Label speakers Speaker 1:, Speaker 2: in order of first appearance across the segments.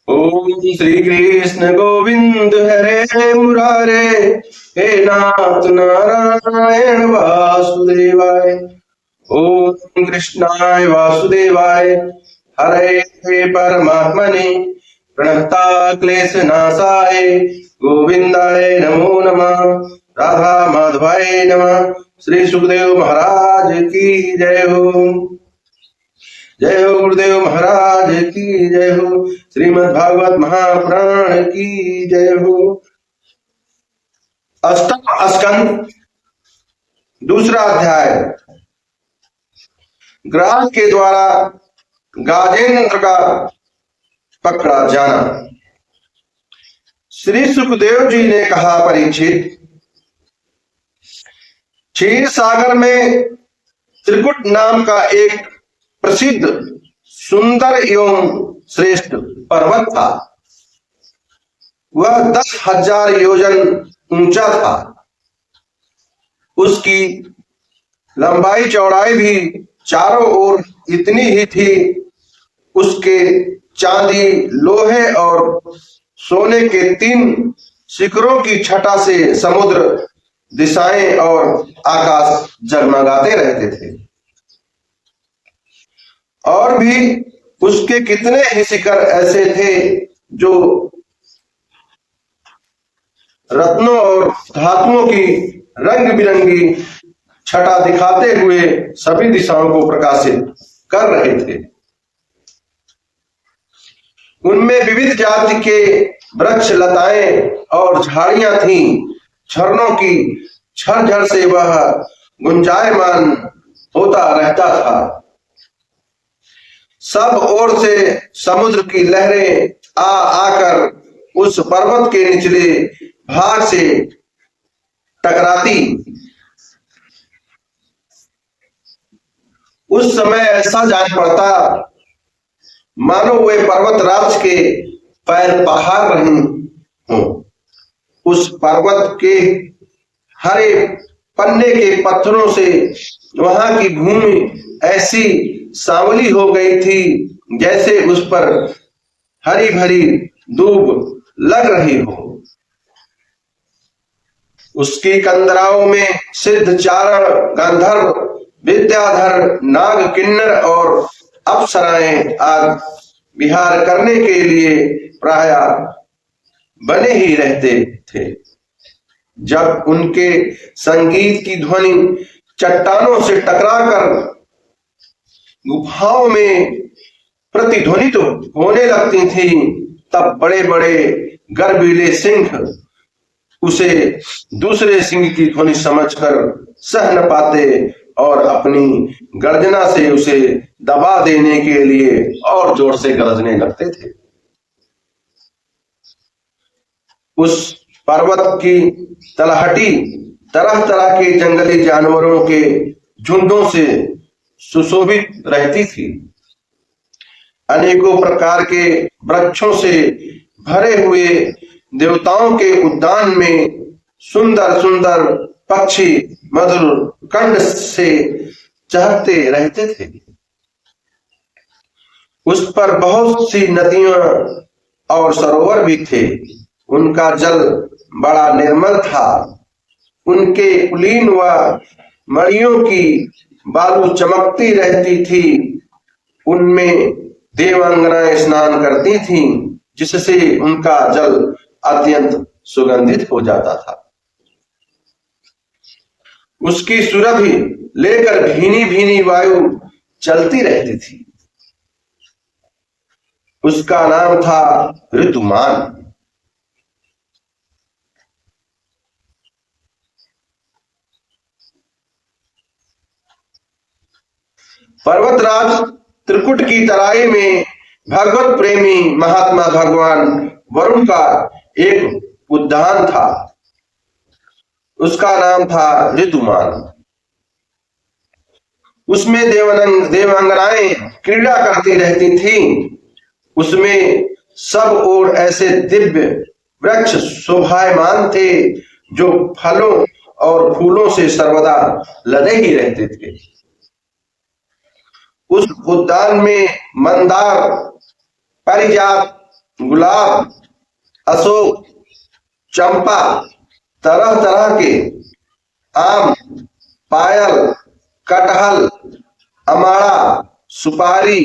Speaker 1: ओम श्री कृष्ण गोविंद हरे मुरारे, हे नाथ नारायण वासुदेवाय। ओम कृष्णाय वासुदेवाय, हरे हे परमात्मने प्रणता क्लेश नाशाय, गोविंदाय नमो नमः। राधा माधवाय नमः। श्री सुखदेव महाराज की जय हो। जय हो गुरुदेव महाराज की जय हो। श्रीमद् भागवत महापुराण की जय हो। अष्टम स्कंद, दूसरा अध्याय। ग्राह के द्वारा गाजेंद्र का पकड़ा जाना। श्री सुखदेव जी ने कहा, परीक्षित, क्षीर सागर में त्रिकुट नाम का एक प्रसिद्ध सुंदर एवं श्रेष्ठ पर्वत था। वह 10,000 योजन ऊंचा था। उसकी लंबाई चौड़ाई भी चारों ओर इतनी ही थी। उसके चांदी, लोहे और सोने के 3 शिखरों की छटा से समुद्र, दिशाएं और आकाश जगमगाते रहते थे। और भी उसके कितने ही शिखर ऐसे थे जो रत्नों और धातुओं की रंग बिरंगी छटा दिखाते हुए सभी दिशाओं को प्रकाशित कर रहे थे। उनमें विविध जाति के वृक्ष, लताएं और झाड़ियां थीं। झरनों की झरझर से वह गुंजायमान होता रहता था। सब ओर से समुद्र की लहरें आकर उस पर्वत के निचले भाग से टकराती। उस समय ऐसा जान पड़ता मानो वे पर्वत राज के पैर पहाड़ रहे हों। उस पर्वत के हरे पन्ने के पत्थरों से वहां की भूमि ऐसी सांवली हो गई थी जैसे उस पर हरी भरी दूब लग रही हो। उसकी कंदराओं में सिद्ध, चारण, गंधर्व, विद्याधर, नाग, किन्नर और अप्सराएं आग विहार करने के लिए प्राय बने ही रहते थे। जब उनके संगीत की ध्वनि चट्टानों से टकराकर गुफाओं में प्रतिध्वनित होने लगती थी, तब बड़े बड़े गर्वीले सिंह उसे दूसरे सिंह की ध्वनि समझकर सह न पाते और अपनी गर्जना से उसे दबा देने के लिए और जोर से गरजने लगते थे। उस पर्वत की तलहटी तरह तरह के जंगली जानवरों के झुंडों से सुशोभित रहती थी। अनेकों प्रकार के वृक्षों से भरे हुए देवताओं के उद्यान में सुंदर सुंदर पक्षी मधुर कंठ से चहकते रहते थे। उस पर बहुत सी नदियां और सरोवर भी थे। उनका जल बड़ा निर्मल था। उनके कुलीन व मणियों की बालू चमकती रहती थी। उनमें देवांगनाएं स्नान करती थीं, जिससे उनका जल अत्यंत सुगंधित हो जाता था। उसकी सुरभि लेकर भीनी भीनी वायु चलती रहती थी। उसका नाम था ऋतुमान। पर्वतराज त्रिकुट की तराई में भगवत प्रेमी महात्मा भगवान वरुण का एक उद्यान था। उसका नाम था ऋतुमान। उसमें देवांगनाएं क्रीड़ा करती रहती थीं। उसमें सब ओर ऐसे दिव्य वृक्ष शोभायमान थे जो फलों और फूलों से सर्वदा लदे ही रहते थे। उस उद्यान में मंदार, पारिजात, गुलाब, अशोक, चंपा, तरह तरह के आम, पायल, कटहल, अमाड़ा, सुपारी,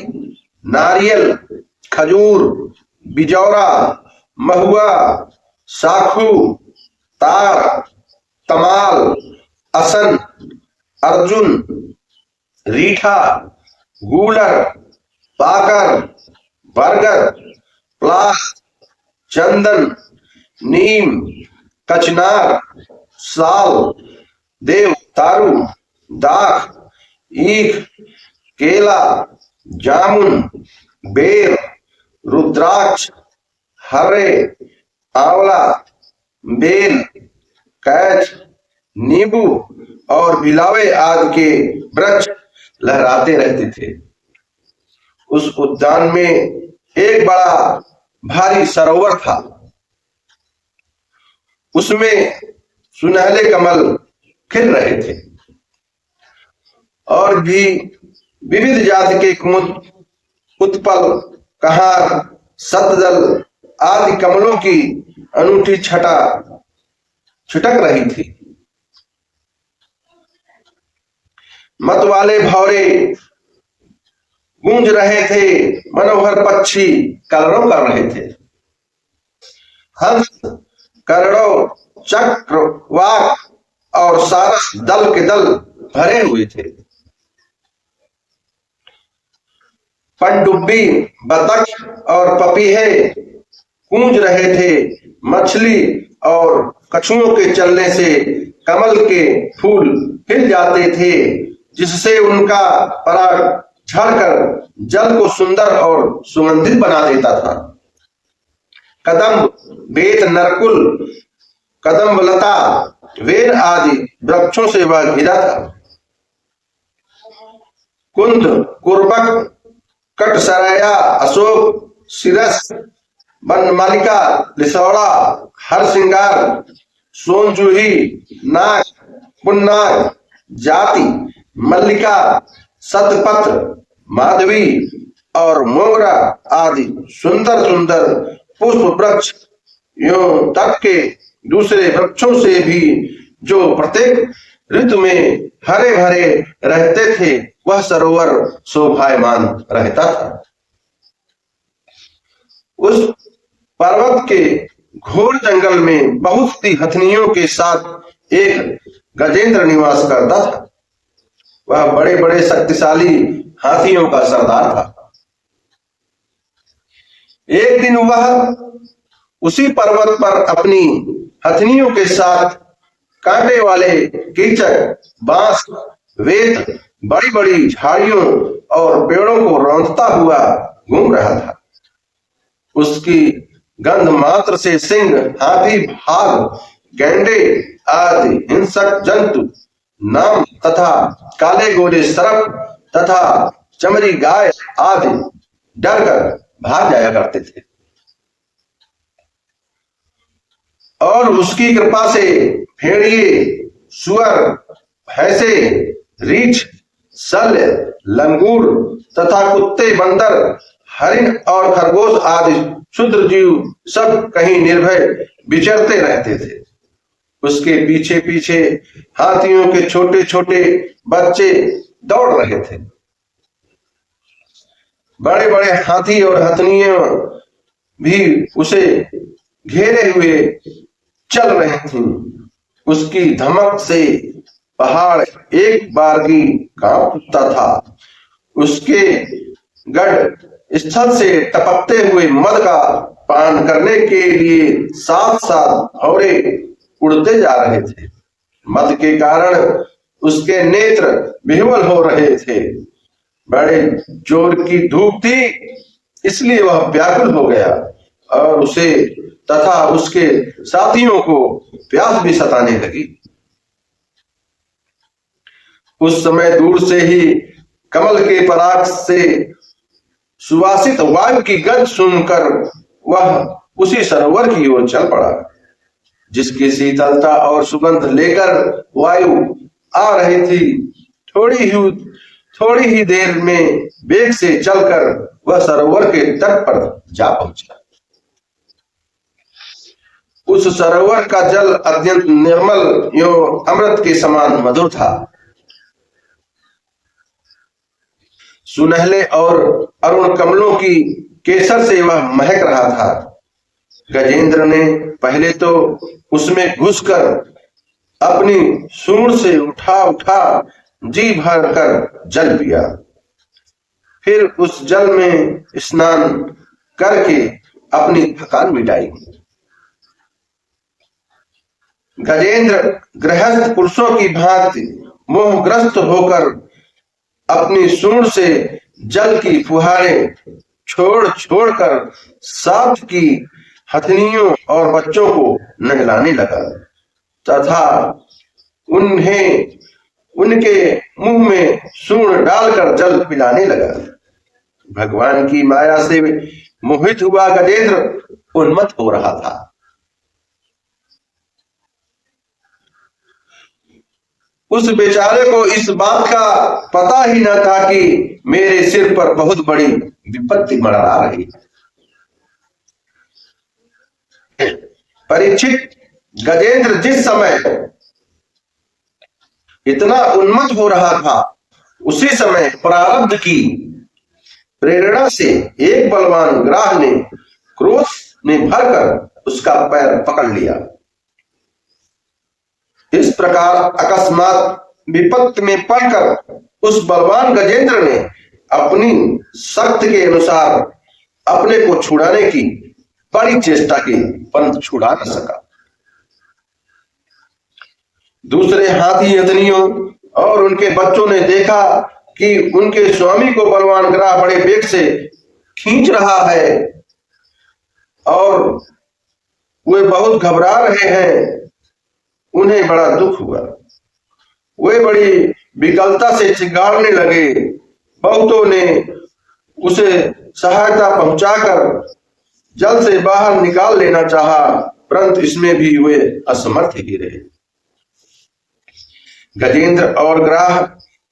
Speaker 1: नारियल, खजूर, बिजौरा, महुआ, साखू, तार, तमाल, असन, अर्जुन, रीठा, गूलर, पाकर, बरगद, पलाश, चंदन, नीम, कचनार, साल, देव तारू, दाख, ईख, केला, जामुन, बेर, रुद्राक्ष, हर्रे, आंवला, बेल, कैथ, नींबू और बिलावे आदि के वृक्ष लहराते रहते थे। उस उद्यान में एक बड़ा भारी सरोवर था। उसमें सुनहले कमल खिल रहे थे और भी विविध जाति के कुमुद, उत्पल, कहार, सतदल आदि कमलों की अनूठी छटा छिटक रही थी। मत वाले भौरे गूंज रहे थे, मनोहर पक्षी कलरव कर रहे थे। हंस, करणों, चक्र, वाक और सारस दल के दल भरे हुए थे। पनडुब्बी, बतख और पपीहे गूंज रहे थे। मछली और कछुओं के चलने से कमल के फूल खिल जाते थे, जिससे उनका पराग झड़कर जल को सुंदर और सुगंधित बना देता था। कदम्ब, बेत, नरकुल, कदम्बलता, वेर आदि वृक्षों से वह घिरा था। कुंद, कुर्बक, कटसराया, अशोक, सिरस, बनमालिका, लिसौड़ा, हरसिंगार, सोनजूही, नाग, पुन्नाग, जाति, मल्लिका, सतपत्र, माधवी और मोगरा आदि सुंदर सुंदर पुष्प वृक्ष यूं तट के दूसरे वृक्षों से भी, जो प्रत्येक ऋतु में हरे भरे रहते थे, वह सरोवर शोभायमान रहता था। उस पर्वत के घोर जंगल में बहुत सी हथनियों के साथ एक गजेंद्र निवास करता था। वह बड़े बड़े शक्तिशाली हाथियों का सरदार था। एक दिन वह उसी पर्वत पर अपनी हथनियों के साथ कांटे वाले कीचक, बांस, वेत, बड़ी बड़ी झाड़ियों और पेड़ों को रौंदता हुआ घूम रहा था। उसकी गंध मात्र से सिंह, हाथी, भाग, गैंडे आदि हिंसक जंतु, नाम तथा काले गोरे सर्प तथा चमरी गाय आदि डरकर भाग जाया करते थे। और उसकी कृपा से भेड़िए, सुअर, भैंसे, रीछ, शल्य, लंगूर तथा कुत्ते, बंदर, हरिण और खरगोश आदि क्षुद्र जीव सब कहीं निर्भय विचरते रहते थे। उसके पीछे पीछे हाथियों के छोटे छोटे बच्चे दौड़ रहे थे। बड़े बड़े हाथी और हथनियां भी उसे घेरे हुए चल रहे थे। उसकी धमक से पहाड़ एक बारगी कांप उठता था। उसके गढ़ स्थल से टपकते हुए मद का पान करने के लिए साथ साथ भौरे उड़ते जा रहे थे। मद के कारण उसके नेत्र विह्वल हो रहे थे। बड़े जोर की धूप थी, इसलिए वह व्याकुल हो गया और उसे तथा उसके साथियों को प्यास भी सताने लगी। उस समय दूर से ही कमल के पराग से सुवासित वायु की गंध सुनकर वह उसी सरोवर की ओर चल पड़ा, जिसकी शीतलता और सुगंध लेकर वायु आ रही थी। थोड़ी ही देर में वेग से चलकर वह सरोवर के तट पर जा पहुंचा। उस सरोवर का जल अत्यंत निर्मल एवं अमृत के समान मधुर था। सुनहले और अरुण कमलों की केसर से वह महक रहा था। गजेंद्र ने पहले तो उसमें घुसकर अपनी सूंड से उठा उठा जी भर कर जल पिया। फिर उस जल में स्नान करके अपनी थकान मिटाई। गजेंद्र गृहस्थ पुरुषों की भांति मोहग्रस्त होकर अपनी सूंड से जल की फुहारें छोड़ छोड़कर साथ की हथनियों और बच्चों को नहलाने लगा तथा उन्हें उनके मुंह में सूंड डालकर जल पिलाने लगा। भगवान की माया से मोहित हुआ गजेंद्र उन्मत्त हो रहा था। उस बेचारे को इस बात का पता ही न था कि मेरे सिर पर बहुत बड़ी विपत्ति मंडरा रही है। परीक्षित, गजेंद्र जिस समय इतना उन्मत्त हो रहा था उसी समय प्रारब्ध की प्रेरणा से एक बलवान ग्राह ने क्रोध में भरकर उसका पैर पकड़ लिया। इस प्रकार अकस्मात विपत्ति में पड़कर उस बलवान गजेंद्र ने अपनी शक्ति के अनुसार अपने को छुड़ाने की बड़ी चेष्टा की, परंतु छुड़ा न सका। दूसरे हाथी हथनियों और उनके बच्चों ने देखा कि उनके स्वामी को बलवान ग्राह बड़े वेग से खींच रहा है और वे बहुत घबरा रहे हैं। उन्हें बड़ा दुख हुआ। वे बड़ी विकलता से चिल्लाने लगे। बहुतों ने उसे सहायता पहुंचाकर जल से बाहर निकाल लेना चाहा, परंतु इसमें भी वे असमर्थ ही रहे। गजेंद्र और ग्राह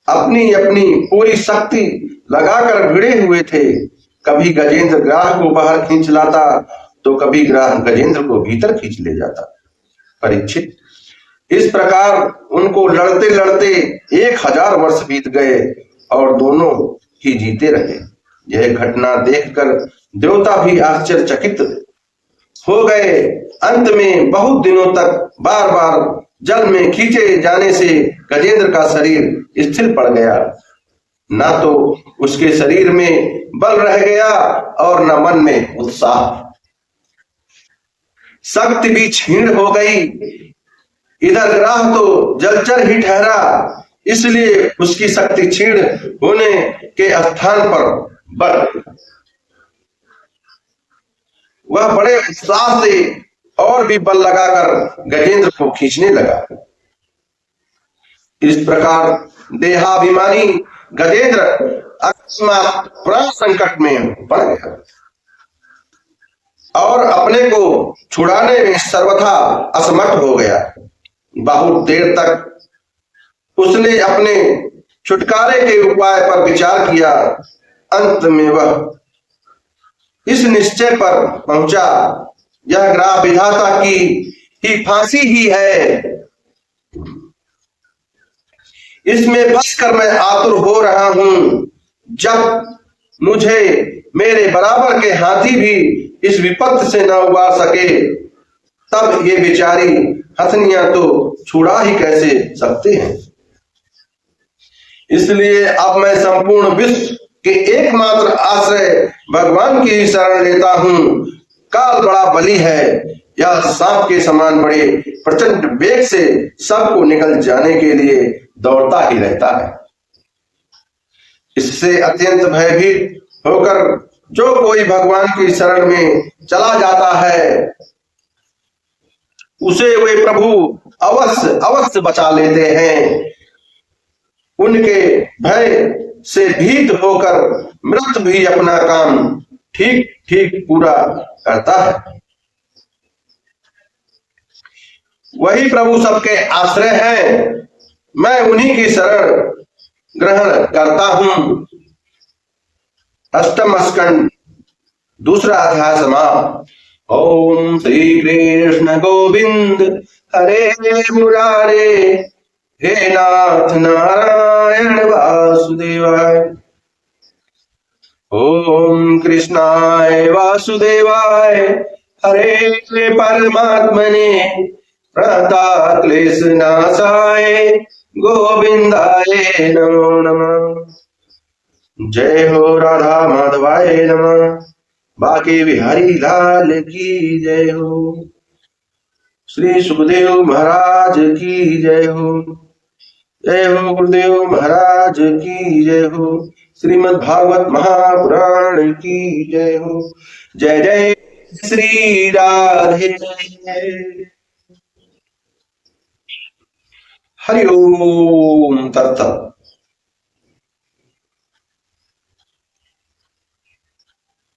Speaker 1: अपनी अपनी पूरी शक्ति लगाकर भिड़े हुए थे। कभी गजेंद्र ग्राह को बाहर खींच लाता तो कभी ग्राह गजेंद्र को भीतर खींच ले जाता। परीक्षित, इस प्रकार उनको लड़ते लड़ते 1000 वर्ष बीत गए और दोनों ही जीते रहे। यह घटना देखकर देवता भी आश्चर्यचकित हो गए। अंत में बहुत दिनों तक बार बार जल में खींचे जाने से गजेंद्र का शरीर स्थिर पड़ गया। ना तो उसके शरीर में बल रह गया और न मन में उत्साह। शक्ति भी क्षीण हो गई। इधर ग्राह तो जलचर ही ठहरा, इसलिए उसकी शक्ति क्षीण होने के स्थान पर बल वह बड़े उत्साह से और भी बल लगाकर गजेंद्र को खींचने लगा। इस प्रकार देहाभिमानी गजेंद्र अकस्मात प्राण संकट में पड़ गया और अपने को छुड़ाने में सर्वथा असमर्थ हो गया। बहुत देर तक उसने अपने छुटकारे के उपाय पर विचार किया। अंत में वह इस निश्चय पर पहुंचा, यह ग्राह विधाता की ही फांसी ही है। इसमें फंस कर मैं आतुर हो रहा हूं। जब मुझे मेरे बराबर के हाथी भी इस विपत्ति से न उबार सके, तब ये बेचारी हथनियां तो छुड़ा ही कैसे सकते हैं। इसलिए अब मैं संपूर्ण विश्व के एकमात्र आश्रय भगवान की शरण लेता हूं। काल बड़ा बली है, यह सांप के समान बड़े प्रचंड वेग से सबको निकल जाने के लिए दौड़ता ही रहता है। इससे अत्यंत भयभीत होकर जो कोई भगवान की शरण में चला जाता है, उसे वे प्रभु अवश्य अवश्य बचा लेते हैं। उनके भय से भीत होकर मृत भी अपना काम ठीक ठीक पूरा करता है। वही प्रभु सबके आश्रय है, मैं उन्हीं की शरण ग्रहण करता हूं। अष्टम स्कंद, दूसरा अध्याय समाप्त। ओम श्री कृष्ण गोविंद हरे मुरारे, हे नाथ नारायण वासुदेवाय। ओम कृष्णाय वासुदेवाय हरे परमात्मने प्रणता क्लेश नाशाय गोविंदाय नमो नमः। जय हो राधा माधवाय नमः। बाके बिहारी लाल की जय हो। श्री सुखदेव महाराज की जय हो। जय हो गुरुदेव महाराज की जय हो। श्रीमद् भागवत महापुराण की जय हो। जय जय श्री राधे। हरि ओम तत्सत।